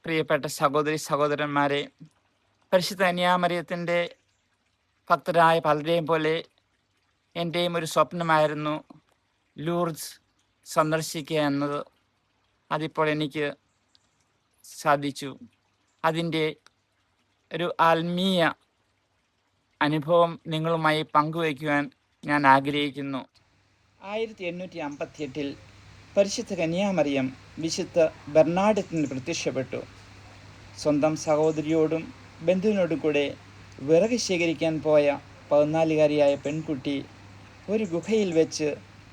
പ്രിയപ്പെട്ട സഹോദരി സഹോദരന്മാരെ, പരിശുദ്ധ കന്യാമറിയത്തിൻ്റെ ഭക്തരായ പലരെയും പോലെ എൻ്റെയും ഒരു സ്വപ്നമായിരുന്നു ലൂർദ്സ് സന്ദർശിക്കുക എന്നത്. അതിപ്പോൾ എനിക്ക് സാധിച്ചു. അതിൻ്റെ ഒരു ആത്മീയ അനുഭവം നിങ്ങളുമായി പങ്കുവയ്ക്കുവാൻ ഞാൻ ആഗ്രഹിക്കുന്നു. 1858 പരിശുദ്ധ കന്യാമറിയം വിശുദ്ധ ബെർണാഡത്തിന് പ്രത്യക്ഷപ്പെട്ടു. സ്വന്തം സഹോദരിയോടും ബന്ധുവിനോടും കൂടെ വിറക് ശേഖരിക്കാൻ പോയ 14-കാരിയായ പെൺകുട്ടി ഒരു ഗുഹയിൽ വെച്ച്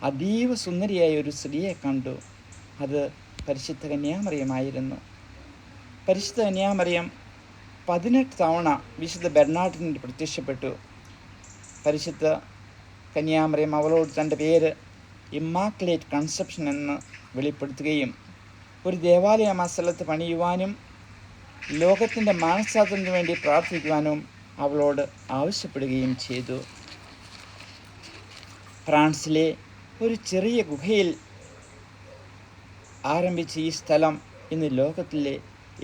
അതീവ സുന്ദരിയായ ഒരു സ്ത്രീയെ കണ്ടു. അത് പരിശുദ്ധ കന്യാമറിയമായിരുന്നു. പരിശുദ്ധ കന്യാമറിയം 18 തവണ വിശുദ്ധ ബെർണാഡിന് പ്രത്യക്ഷപ്പെട്ടു. പരിശുദ്ധ കന്യാമറിയം അവളോട് തൻ്റെ പേര് ഇമ്മാക്കുലേറ്റ് കൺസെപ്ഷൻ എന്ന് വെളിപ്പെടുത്തുകയും ഒരു ദേവാലയം ആ സ്ഥലത്ത് പണിയുവാനും ലോകത്തിൻ്റെ മാനസാന്തരത്തിന് വേണ്ടി പ്രാർത്ഥിക്കുവാനും അവളോട് ആവശ്യപ്പെടുകയും ചെയ്തു. ഫ്രാൻസിലെ ഒരു ചെറിയ ഗുഹയിൽ ആരംഭിച്ച ഈ സ്ഥലം ഇന്ന് ലോകത്തിലെ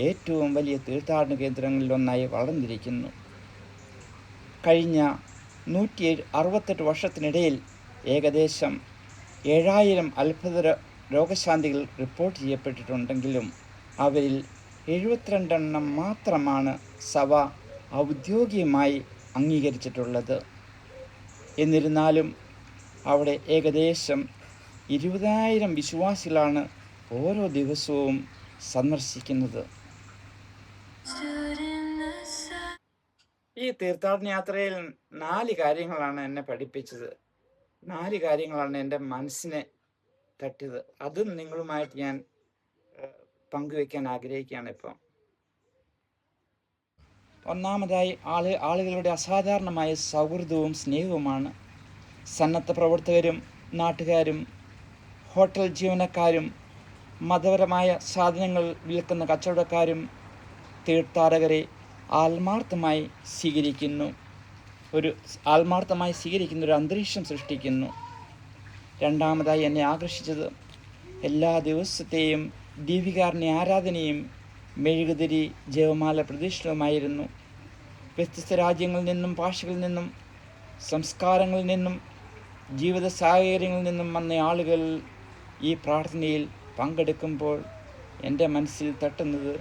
ഏറ്റവും വലിയ തീർത്ഥാടന കേന്ദ്രങ്ങളിലൊന്നായി വളർന്നിരിക്കുന്നു. കഴിഞ്ഞ 168 വർഷത്തിനിടയിൽ ഏകദേശം 7000 അത്ഭുത രോഗശാന്തികൾ റിപ്പോർട്ട് ചെയ്യപ്പെട്ടിട്ടുണ്ടെങ്കിലും അവരിൽ 72 എണ്ണം മാത്രമാണ് സഭ ഔദ്യോഗികമായി അംഗീകരിച്ചിട്ടുള്ളത്. എന്നിരുന്നാലും അവിടെ ഏകദേശം 20,000 വിശ്വാസികളാണ് ഓരോ ദിവസവും സന്ദർശിക്കുന്നത്. ഈ തീർത്ഥാടന യാത്രയിൽ 4 കാര്യങ്ങളാണ് എന്നെ പഠിപ്പിച്ചത്. 4 കാര്യങ്ങളാണ് എൻ്റെ മനസ്സിനെ തട്ടിയത്. അതും നിങ്ങളുമായിട്ട് ഞാൻ പങ്കുവെക്കാൻ ആഗ്രഹിക്കുകയാണ് ഇപ്പം. ഒന്നാമതായി ആളുകളുടെ അസാധാരണമായ സൗഹൃദവും സ്നേഹവുമാണ്. സന്നദ്ധ പ്രവർത്തകരും നാട്ടുകാരും ഹോട്ടൽ ജീവനക്കാരും മതപരമായ സാധനങ്ങൾ വിൽക്കുന്ന കച്ചവടക്കാരും തീർത്ഥാടകരെ ആത്മാർത്ഥമായി സ്വീകരിക്കുന്ന ഒരു അന്തരീക്ഷം സൃഷ്ടിക്കുന്നു. രണ്ടാമതായി എന്നെ ആകർഷിച്ചത് എല്ലാ ദിവസത്തെയും ദീപികാരുണ്യ ആരാധനയും മെഴുകുതിരി ജപമാല പ്രദക്ഷിണവുമായിരുന്നു. വ്യത്യസ്ത രാജ്യങ്ങളിൽ നിന്നും ഭാഷകളിൽ നിന്നും സംസ്കാരങ്ങളിൽ നിന്നും ജീവിത സാഹചര്യങ്ങളിൽ നിന്നും വന്ന ആളുകൾ ഈ പ്രാർത്ഥനയിൽ പങ്കെടുക്കുമ്പോൾ എൻ്റെ മനസ്സിൽ തട്ടുന്നത്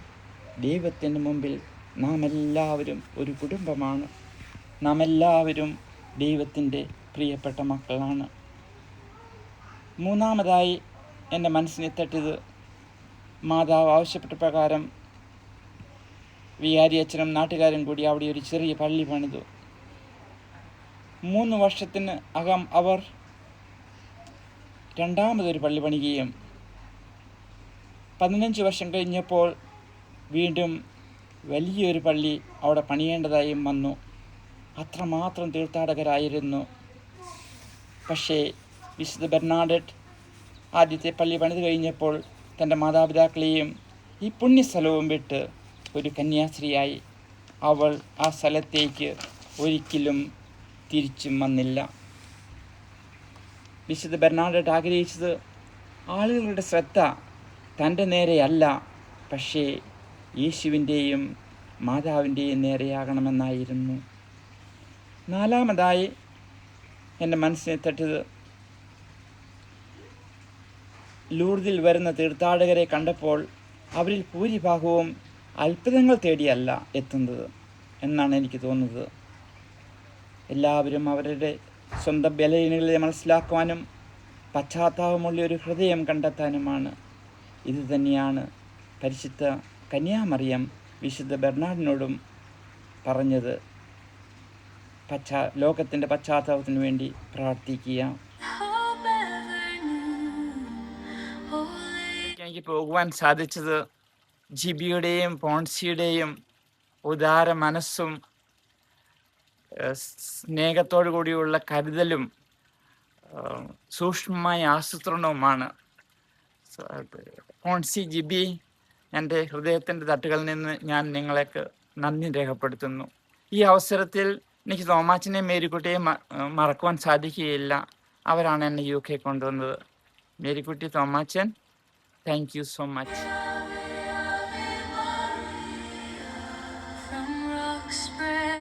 ദൈവത്തിന് മുമ്പിൽ നാം എല്ലാവരും ഒരു കുടുംബമാണ്. നാം എല്ലാവരും ദൈവത്തിൻ്റെ പ്രിയപ്പെട്ട മക്കളാണ്. മൂന്നാമതായി എൻ്റെ മനസ്സിനെ തട്ടിയത് മാതാവ് ആവശ്യപ്പെട്ട പ്രകാരം വികാരി അച്ഛനും നാട്ടുകാരും കൂടി അവിടെ ഒരു ചെറിയ പള്ളി പണിതു. 3 വർഷത്തിന് അകം അവർ രണ്ടാമതൊരു പള്ളി പണിയുകയും 15 വർഷം കഴിഞ്ഞപ്പോൾ വീണ്ടും വലിയൊരു പള്ളി അവിടെ പണിയേണ്ടതായും വന്നു. അത്രമാത്രം തീർത്ഥാടകരായിരുന്നു. പക്ഷേ വിശുദ്ധ ബെർണാഡറ്റ് ആദ്യത്തെ പള്ളി പണിത് കഴിഞ്ഞപ്പോൾ തൻ്റെ മാതാപിതാക്കളെയും ഈ പുണ്യസ്ഥലവും വിട്ട് ഒരു കന്യാസ്ത്രീയായി. അവൾ ആ സ്ഥലത്തേക്ക് ഒരിക്കലും തിരിച്ചും വന്നില്ല. വിശുദ്ധ ബെർണാഡറ്റ് ആഗ്രഹിച്ചത് ആളുകളുടെ ശ്രദ്ധ തൻ്റെ നേരെയല്ല, പക്ഷേ യേശുവിൻ്റെയും മാതാവിൻ്റെയും നേരെയാകണമെന്നായിരുന്നു. നാലാമതായി എൻ്റെ മനസ്സിനെ തട്ടിയത് ലൂർദിൽ വരുന്ന തീർത്ഥാടകരെ കണ്ടപ്പോൾ അവരിൽ ഭൂരിഭാഗവും അത്ഭുതങ്ങൾ തേടിയല്ല എത്തുന്നത് എന്നാണ് എനിക്ക് തോന്നുന്നത്. എല്ലാവരും അവരുടെ സ്വന്തം ബലഹീനതകളെ മനസ്സിലാക്കുവാനും പശ്ചാത്താപമുള്ള ഒരു ഹൃദയം കണ്ടെത്താനുമാണ്. ഇതുതന്നെയാണ് പരിശുദ്ധ കന്യാമറിയം വിശുദ്ധ ബെർണാഡിനോടും പറഞ്ഞത്. ലോകത്തിൻ്റെ പശ്ചാത്താപത്തിന് വേണ്ടി പ്രാർത്ഥിക്കുക. എനിക്ക് പോകുവാൻ സാധിച്ചത് ജിബിയുടെയും പോൺസിയുടെയും ഉദാര മനസ്സും സ്നേഹത്തോടു കൂടിയുള്ള കരുതലും സൂക്ഷ്മമായ ആസൂത്രണവുമാണ്. പോൺസി, ജിബി, എൻ്റെ ഹൃദയത്തിൻ്റെ തട്ടുകളിൽ നിന്ന് ഞാൻ നിങ്ങൾക്ക് നന്ദി രേഖപ്പെടുത്തുന്നു. ഈ അവസരത്തിൽ എനിക്ക് തോമാച്ചനെയും മേരിക്കുട്ടിയെയും മറക്കുവാൻ സാധിക്കുകയില്ല. അവരാണ് എന്നെ UK കൊണ്ടുവന്നത്. Marykutty, Thomachan, thank you so much.